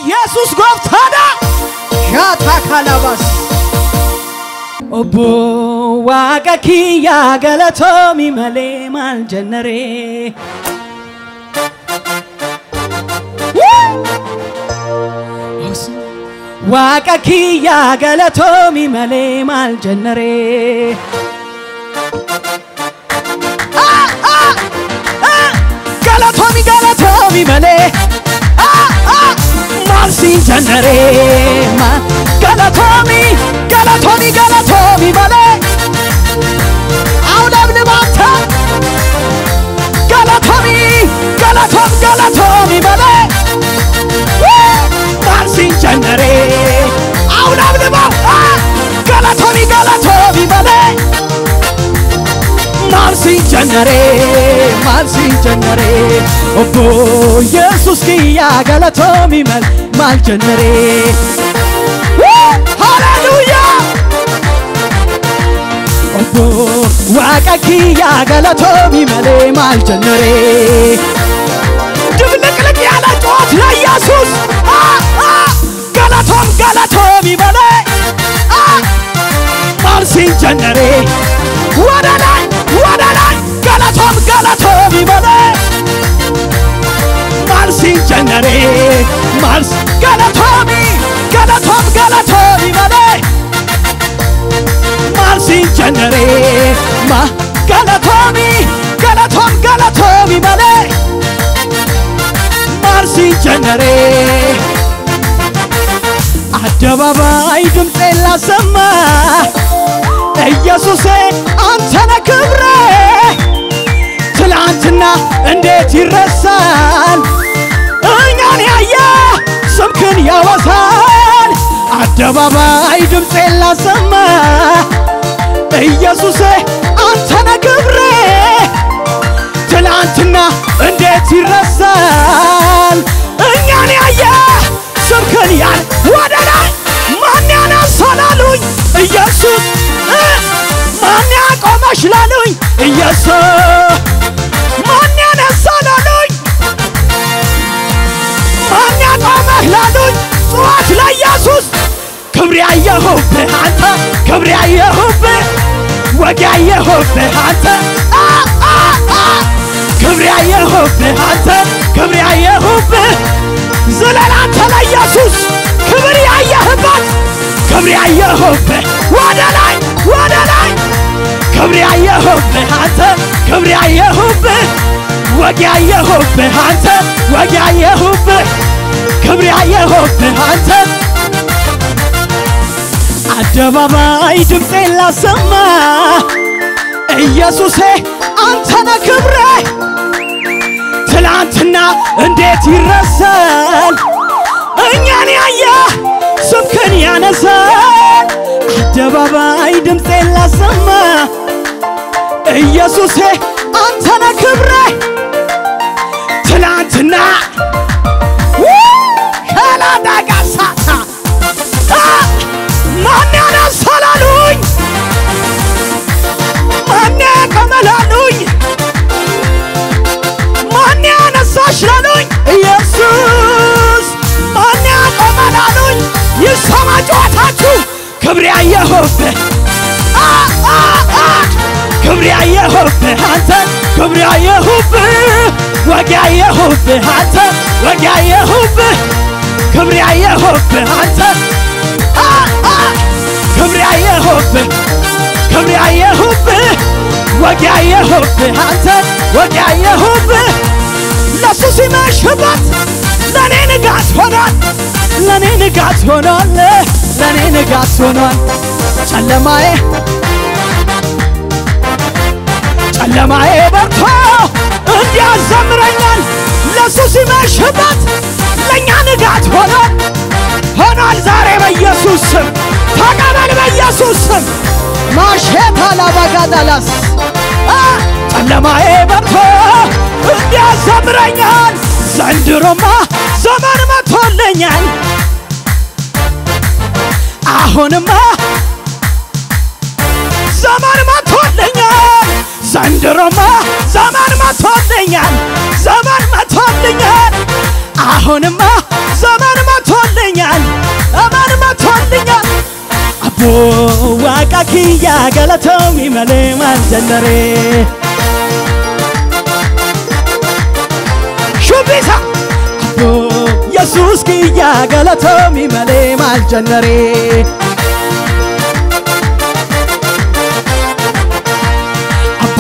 ኢየሱስ ጎፍታዳ ሻታ ካላባስ ኦቦ ዋቀኪያ ገለቶሚ መሌ ማልጀነሬ ዋቀኪያ ገለቶሚ መሌ ማልጀነሬ ገለቶሚ መሌ ማልሲን ጀነሬ ገለቶሚ መሌ አውዳም ልባታ ገለቶሚ መሌ ማልሲን ጀነሬ አውዳም ልባታ ገለቶሚ መሌ ማልሲን ጀነሬ ኦቦ ኢየሱስ ኪያ ገለቶሚ መሌ ማልጀነሬ ሃሌሉያ ኦቦ ዋቀኪያ ገለቶሚ መሌ ማልጀነሬ ድብልቅልቅ ያለ ጩኸት ለኢየሱስ ገለቶሚ መሌ ማልሲን ጀነሬ ወደ ላይ ገለቶሚ መሌ ማልሲን ጀነሬ ማልስ ገለቶሚ መሌ ማልሲን ጀነሬ ገለቶሚ መሌ ማልሲን ጀነሬ አደባባይ ድምፄን ላሰማ ኢየሱሴ አንተነ ክብሬ ትላንትና እንዴት ይረሳል እኛን ያየ ስምክን ያወሳል አደባባይ ድምፄን ላሰማ ኢየሱሴ አንተነ ክብሬ ትላንትና እንዴት ይረሳል እኛን ያየ ስምክን ያን ወደ ላይ ማን ያነሳላሉኝ ኢየሱስ ማን ያቆመሽ ላሉኝ ኢየሱስ ማን ያነሳላሉኝ ማን ያቆመህ ላሉኝ ጩኸት ለኢየሱስ ክብር ያየሁብህ አንተ ክብር ያየሁብህ ወግ ያየሁብህ አንተ ክብር ያየሁብህ አንተ ክብር ያየሁብህ ዘለላ አንተ ለኢየሱስ ክብር ያየህበት ክብር ያየሁብህ ወደ ላይ ክብር ያየሁብህ አንተ ክብር ያየሁብህ ወግ ያየሁብህ አንተ ወግ ያየሁብህ ክብር ያየሁብህ አንተ አደባባይ ድምፄን ላሰማ ኢየሱሴ አንተነ ክብሬ ትላንትና እንዴት ይረሳል እኛን ያየ ስምክን ያነሳል አደባባይ ድምፄን ላሰማ ኢየሱሴ አንተነ ክብሬ ትላንትና ካላዳጋሳታ ማን ያነሳላሉኝ ማን ያቆመላሉኝ ማን ያነሳሽላሉኝ ኢየሱስ ማን ያቆመላሉኝ ይሰማ ጩኸታችሁ ክብር ያየሁብህ ክብር ያየሁብህ አንተ ክብር ያየሁብህ ወግ ያየሁብህ አንተ ወግ ያየሁብህ ክብር ያየሁብህ አንተ ክብር ያየሁብህ ወግ ያየሁብህ አንተ ወግ ያየሁብህ ለሱ ሲመሽበት ለኔ ንጋት ሆኗል ጨለማዬ በርቶ እንዲያዘምረኛል ለሱ ሲመሽበት ለኛ ንጋት ሆኗል ዛሬ በኢየሱስ ስም ተቀበል በኢየሱስ ስም ማሸታ ላባጋዳላስ ጨለማዬ በርቶ እንዲያዘምረኛል ዘንድሮማ ዘመን መጥቶልኛል አሁንማ ዘመን መጥቶልኛል ዘንድሮማ ዘመን መጥቶልኛል አሁንማ ዘመን መጥቶ አቦ ዋቃኪያ ገለቶም ይመሌ ማንጀነሬ ሹቢሳ አቦ ኢየሱስ ኪያ ገለቶም ይመሌ ማንጀነሬ አቦ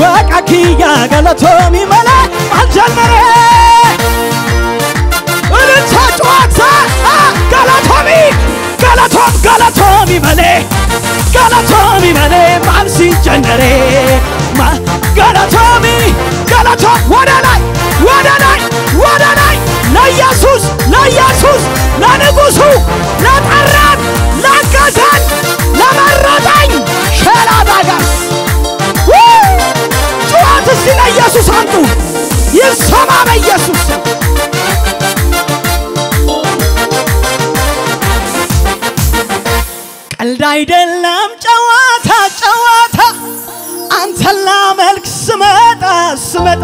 ዋቃኪያ ገለቶም ይመሌ ማንጀነሬ Galatomi male mansi genere ma Galatomi wadanai la Jesus la negusu la tarrat la kazan la marrataኝ ሸራባጋስ ጩኸት እስቲ ለኢየሱስ አንቱ ይሰማ በኢየሱስ ቀልድ አይደለም ጨዋታ አንተላ መልክ ስመጣ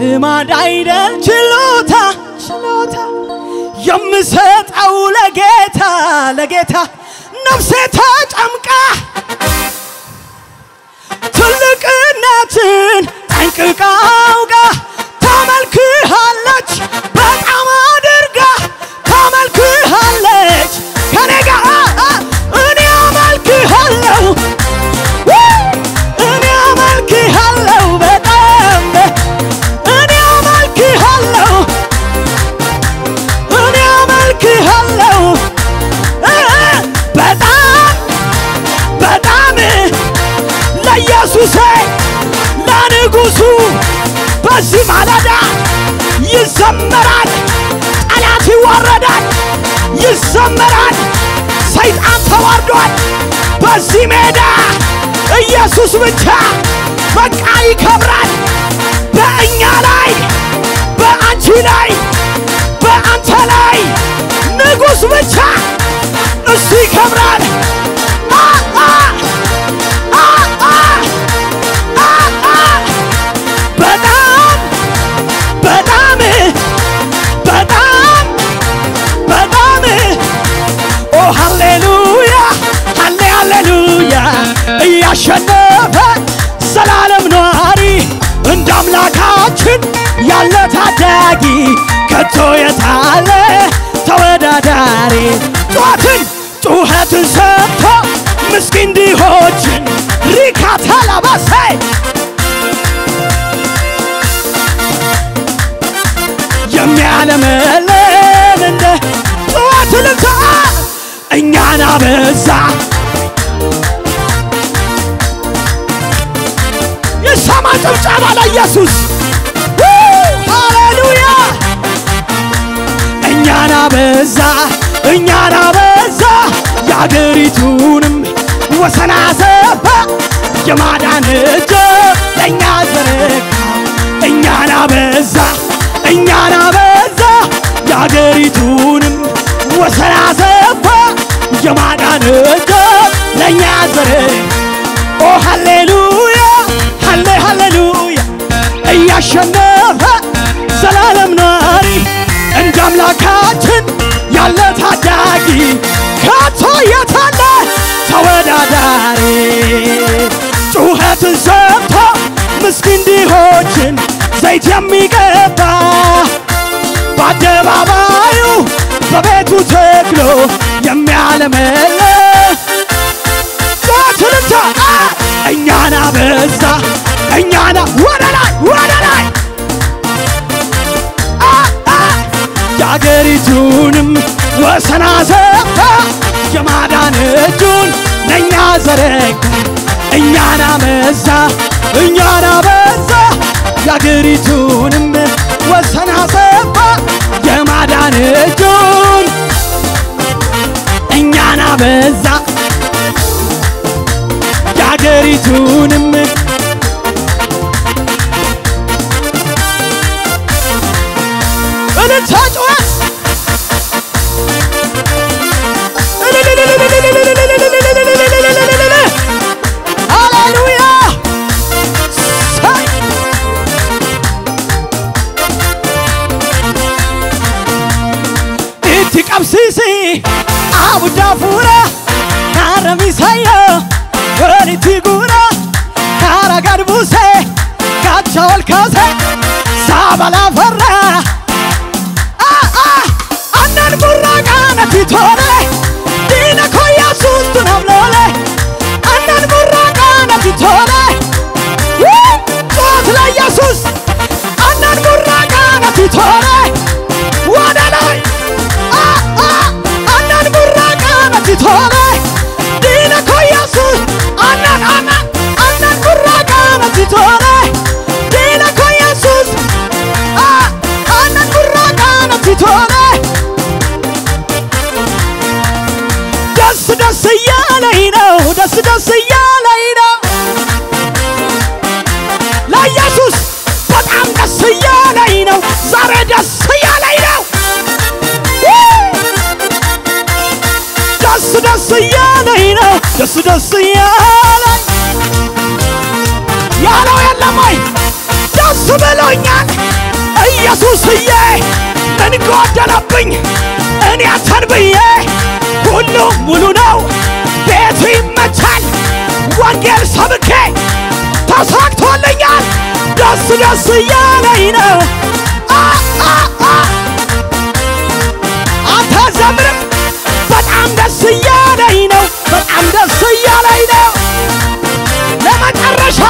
ልማድ አይደል ችሎታ የምሰጠው ለጌታ ነፍሴ ተጨምቃ ትልቅነትን ጠንቅቃ አውቃ ታመልክሃለች በጣም አድርጋ ታመልክሃለች ከኔ ጋር እኔ አመልክሃለሁ በጣም እኔ አመልክሃለሁ በጣም ለኢየሱስ ለንጉሱ በዚህ ማለዳ ይዘመራል ጠላት ይዋረዳል ይዘመራል ሰይጣን ተዋርዷል በዚህ ሜዳ ኢየሱስ ብቻ በቃ ይከብራል በእኛ ላይ በአንቺ ላይ በአንተ ላይ ንጉስ ብቻ እሱ ይከብራል ያሸነፈ ዘላለም ኗሪ እንዳምላካችን ያለ ታዳጊ ከቶ የታለ ተወዳዳሪ ጩኸትን ሰምቶ ምስኪን ድሆችን ሪካታ ላባሰ የሚያለመልም እንደ ጩኸት ልታ እኛን አበዛ የሰማ ጭብጨባ ለኢየሱስ ሃሌሉያ እኛን አበዛ የአገሪቱንም ወሰን አሰፋ የማዳን እጅ ለእኛ ዘረጋ እኛን አበዛ የአገሪቱንም ወሰን አሰፋ የማዳን እጅ ለእኛ ዘረጋ ኦ ሃሌሉያ እያሸነፈ ዘላለም ኗሪ እንዳምላካችን ያለ ታዳጊ ከቶ የታለ ተወዳዳሪ ጩኸትን ሰምቶ ምስኪን ድሆችን ዘይት የሚቀባ በአደባባዩ በቤቱ ተክሎ የሚያለመልም ጩኸትንታ እኛን አበዛ ወደ ላይ የአገሪቱንም ወሰን አሰፋ የማዳን እጁን ለእኛ ዘረጋ እኛን አበዛ የአገሪቱንም ወሰን አሰፋ የማዳን እጁን እኛን አበዛ የአገሪቱንም ታጫዋት ሃሌሉያ ኢቲ ቀብሲሲ abudafura karamisayo waritigura karagarbuse kachol kase sabala farra annan burragana titore dina koya suntunamlole annan burragana titore la Jesus annan burragana titore wadalay annan burragana titore dina koya sun annan burragana titore dina koya sun annan burragana titore das yalay ነው das yalay ነው la Jesus በጣም ደስ ያለኝ ነው ዛሬ ደስ ያለኝ ነው ደስ ያለኝ ነው ደስ ያለኝ ያለው የለማይ ደስ ብሎኛል ኢየሱስዬ ምን ጎደለብኝ እኔ አተንብዬ ሁሉ ሙሉ ነው ቤቱ ይመቻል ወንጌል ሰብኬ ተሳክቶልኛል ደስ ያለኝ ነው አታዘምርም በጣም ደስ ያለኝ ነው በጣም ደስ ያለኝ ነው ለመጨረሻ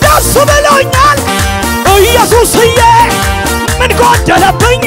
ደስ ብሎኛል ኢየሱስዬ ምን ጎደለብኝ